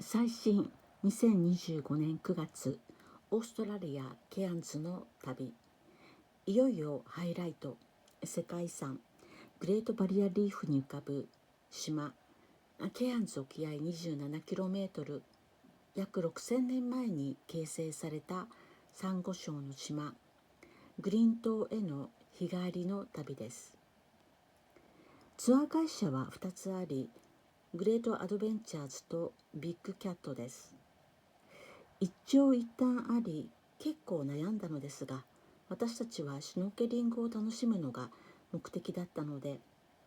最新2025年9月オーストラリアケアンズの旅、いよいよハイライト、世界遺産グレートバリアリーフに浮かぶ島ケアンズ沖合 27km、 約6000年前に形成されたサンゴ礁の島グリーン島への日帰りの旅です。ツアー会社は2つあり、グレートアドベンチャーズとビッグキャットです。一長一短あり、結構悩んだのですが、私たちはシュノーケリングを楽しむのが目的だったので、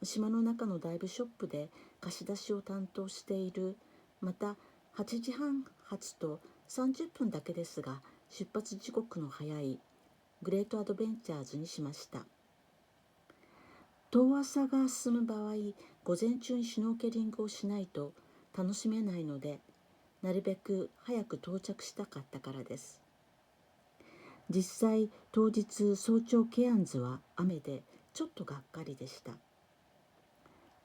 島の中のダイブショップで貸し出しを担当している、また8時半発と30分だけですが出発時刻の早いグレートアドベンチャーズにしました。遠浅が進む場合、午前中にシュノーケリングをしないと楽しめないので、なるべく早く到着したかったからです。実際当日早朝ケアンズは雨でちょっとがっかりでした。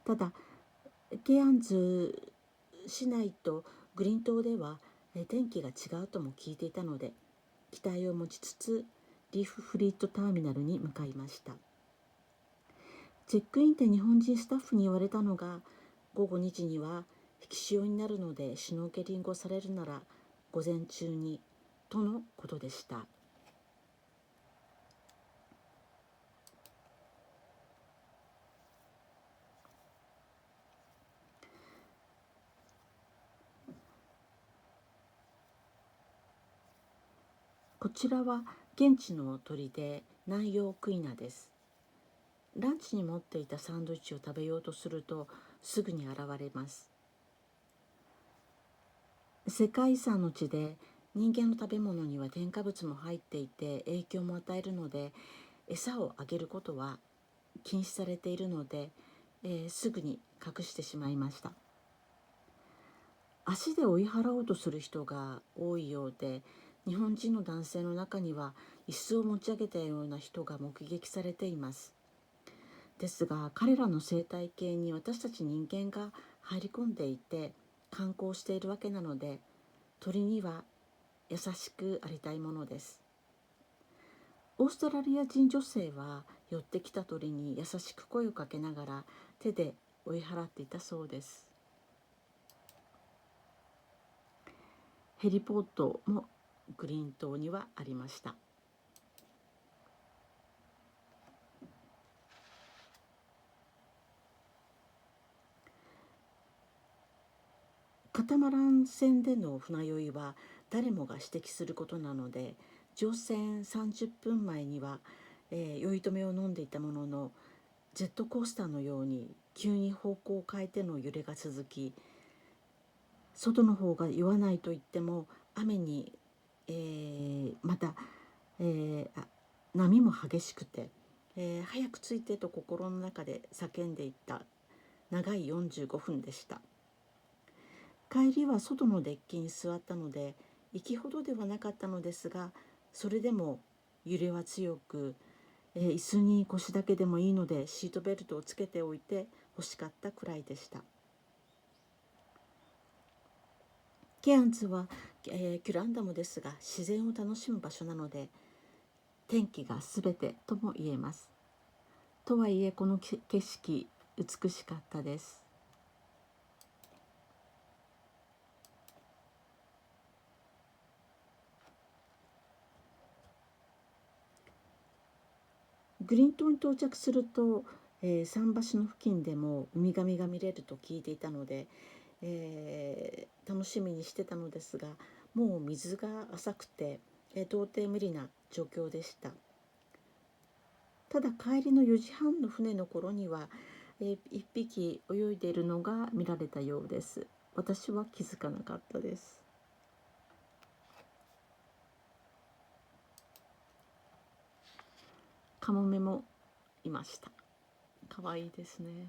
ただケアンズ市内とグリーン島では天気が違うとも聞いていたので、期待を持ちつつリーフフリートターミナルに向かいました。チェックインで日本人スタッフに言われたのが、午後2時には引き潮になるのでシュノーケリングをされるなら午前中にとのことでした。こちらは現地の鳥で南洋クイナです。ランチに持っていたサンドイッチを食べようとするとすぐに現れます。世界遺産の地で人間の食べ物には添加物も入っていて影響も与えるので、餌をあげることは禁止されているので、すぐに隠してしまいました。足で追い払おうとする人が多いようで、日本人の男性の中には椅子を持ち上げたような人が目撃されています。ですが彼らの生態系に私たち人間が入り込んでいて観光しているわけなので、鳥には優しくありたいものです。オーストラリア人女性は寄ってきた鳥に優しく声をかけながら手で追い払っていたそうです。ヘリポートもグリーン島にはありました。カタマラン船での船酔いは誰もが指摘することなので、乗船30分前には、酔い止めを飲んでいたものの、ジェットコースターのように急に方向を変えての揺れが続き、外の方が酔わないと言っても雨に、また、波も激しくて、早く着いてと心の中で叫んでいった長い45分でした。帰りは外のデッキに座ったので行きほどではなかったのですが、それでも揺れは強く、椅子に腰だけでもいいのでシートベルトをつけておいて欲しかったくらいでした。ケアンズは、キュランダムですが自然を楽しむ場所なので天気がすべてとも言えます。とはいえこの景色美しかったです。グリーン島に到着すると、桟橋の付近でもウミガメが見れると聞いていたので、楽しみにしてたのですが、もう水が浅くて、到底無理な状況でした。ただ帰りの4時半の船の頃には、1匹泳いでいるのが見られたようです。私は気づかなかったです。カモメもいました。可愛いですね。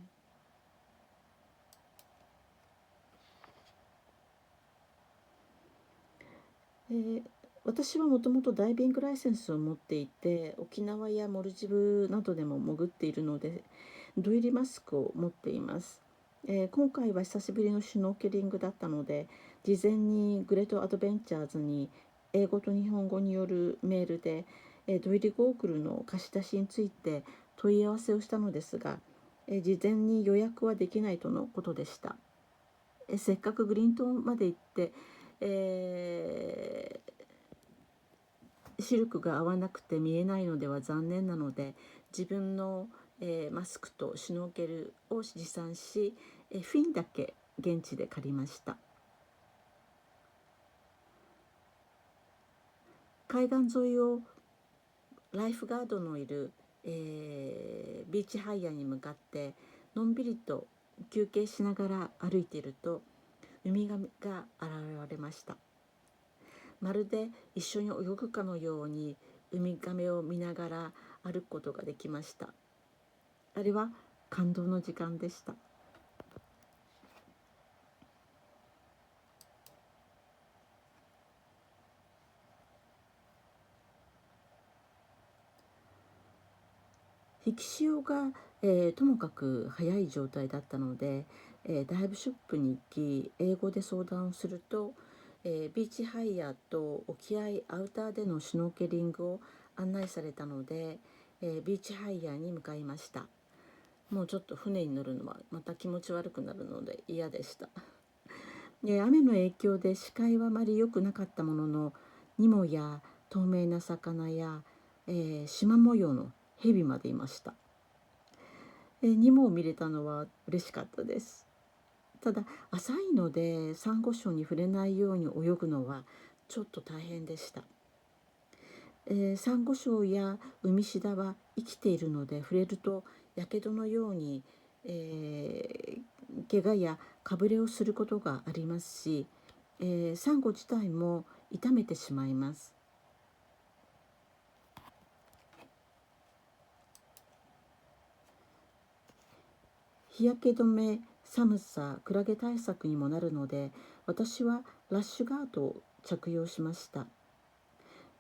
私はもともとダイビングライセンスを持っていて、沖縄やモルジブなどでも潜っているので土入りマスクを持っています。今回は久しぶりのシュノーケリングだったので、事前にグレートアドベンチャーズに英語と日本語によるメールで、土入りゴーグルの貸し出しについて問い合わせをしたのですが、事前に予約はできないとのことでした。せっかくグリーン島まで行って、視力が合わなくて見えないのでは残念なので、自分の、マスクとシュノーケルを持参し、フィンだけ現地で借りました。海岸沿いをライフガードのいる、ビーチハイヤーに向かってのんびりと休憩しながら歩いていると、ウミガメが現れました。まるで一緒に泳ぐかのようにウミガメを見ながら歩くことができました。あれは感動の時間でした。引き潮が、ともかく早い状態だったので、ダイブショップに行き英語で相談をすると、ビーチハイヤーと沖合アウターでのシュノーケリングを案内されたので、ビーチハイヤーに向かいました。もうちょっと船に乗るのはまた気持ち悪くなるので嫌でした。雨の影響で視界はあまり良くなかったものの、ニモや透明な魚や、縞模様の蛇までいました。ニモを見れたのは嬉しかったです。ただ浅いのでサンゴ礁に触れないように泳ぐのはちょっと大変でした。サンゴ礁や海シダは生きているので触れるとやけどのように、怪我やかぶれをすることがありますし、サンゴ自体も傷めてしまいます。日焼け止め、寒さ、クラゲ対策にもなるので、私はラッシュガードを着用しました。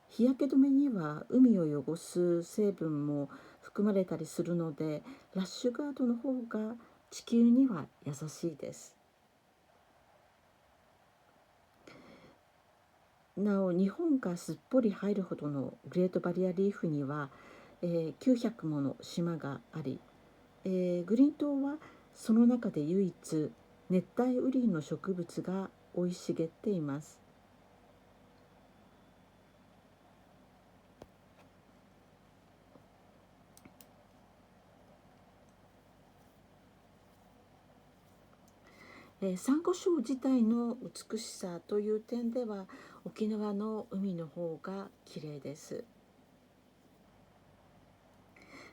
日焼け止めには海を汚す成分も含まれたりするので、ラッシュガードの方が地球には優しいです。なお、日本がすっぽり入るほどのグレートバリアリーフには、900もの島があり、グリーン島はその中で唯一熱帯雨林の植物が生い茂っています。サンゴ礁自体の美しさという点では沖縄の海の方が綺麗です。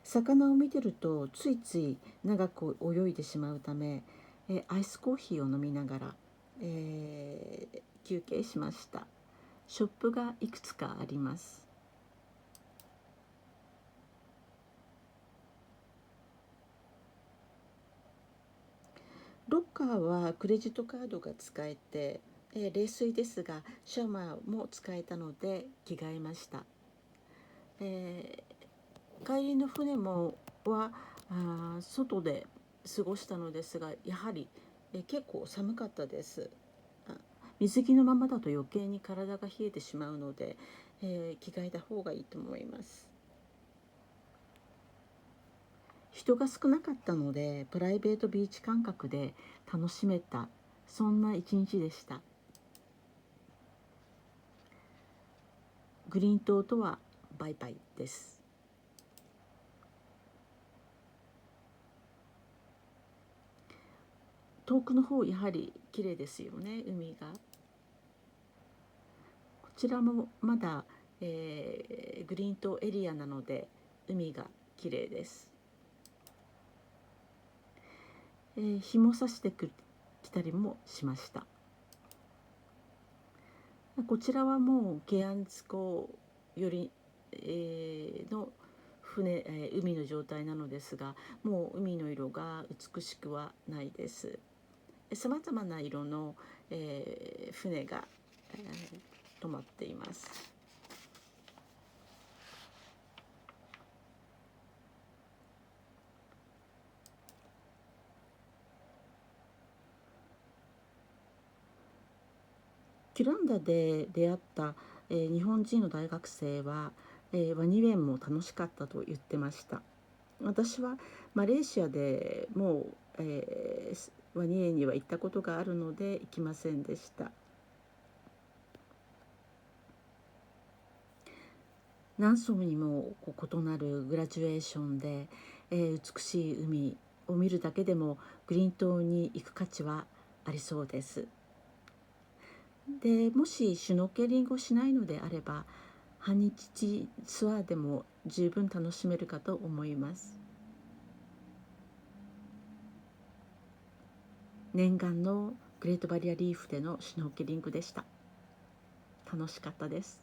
魚を見てるとついつい長く泳いでしまうため、アイスコーヒーを飲みながら、休憩しました。ショップがいくつかあります。ロッカーはクレジットカードが使えて、冷水ですがシャワーも使えたので着替えました。帰りの船もは外で過ごしたのですが、やはり、結構寒かったです。水着のままだと余計に体が冷えてしまうので、着替えた方がいいと思います。人が少なかったのでプライベートビーチ感覚で楽しめた、そんな一日でした。グリーン島とはバイバイです。遠くの方やはり綺麗ですよね、海が。こちらもまだ、グリーン島エリアなので海が綺麗です。日も差してきたりもしました。こちらはもうケアンズ港より、の船、海の状態なのですが、もう海の色が美しくはないです。さまざまな色の、船が、止まっています。キュランダで出会った、日本人の大学生は、ワニ園も楽しかったと言ってました。私はマレーシアでもう、ワニ園には行ったことがあるので行きませんでした。何層にも異なるグラジュエーションで、美しい海を見るだけでもグリーン島に行く価値はありそうです。でもしシュノーケリングをしないのであれば半日ツアーでも十分楽しめるかと思います。念願のグレートバリアリーフでのシュノーケリングでした。楽しかったです。